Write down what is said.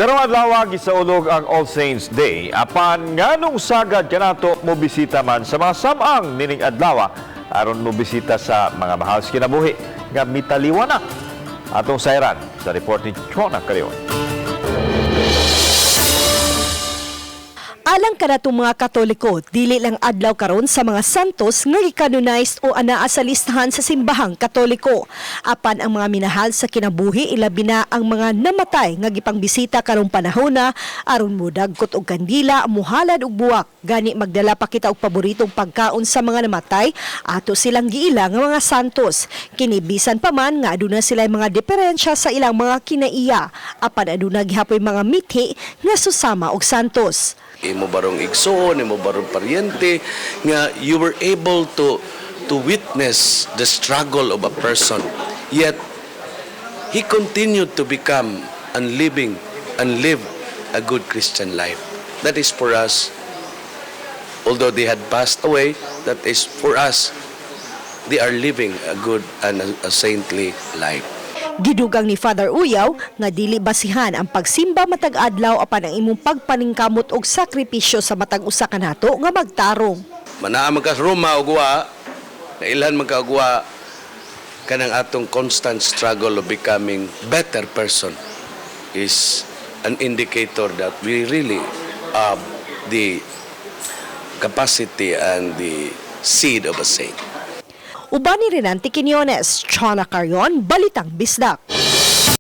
Karong adlaw gisaulog ang All Saints Day apan nganong sagad kanato mobisita man sa mga samang nining adlaw aron mobisita sa mga mahal sa kinabuhi nga mitaliwana. Atong sayran sa report ni Chona Carion. Alang kanatong mga Katoliko, dili lang adlaw karon sa mga santos nga i-canonized o anaa sa listahan sa simbahang Katoliko. Apan ang mga minahal sa kinabuhi ilabi na ang mga namatay nga gipangbisita karong panahona aron modagkot og kandila, muhalad og buwak. Gani magdala pa kita og paboritong pagkaon sa mga namatay ato silang giila nga mga santos. Kinibisan pa man nga aduna sila mga diferensya sa ilang mga kinaiya. Apan aduna gihapoy mga mithi nga susama og santos. Imo barong igsoon, imo barong paryente nga you were able to witness the struggle of a person, yet he continued to become and live a good Christian life. That is for us, although they had passed away, that is for us, they are living a good and a saintly life. Gidugang ni Father Uyaw nga dili basihan ang pagsimba matag adlaw apan ang imong pagpaningkamot og sakripisyo sa matag usa kanato nga magtarong. Manaa man ka sa Roma og wa, kailan man ka og wa kanang atong constant struggle of becoming better person is an indicator that we really have the capacity and the seed of a saint. Uban ni Renante Quiñones, Chona Carion, Balitang Bisdak.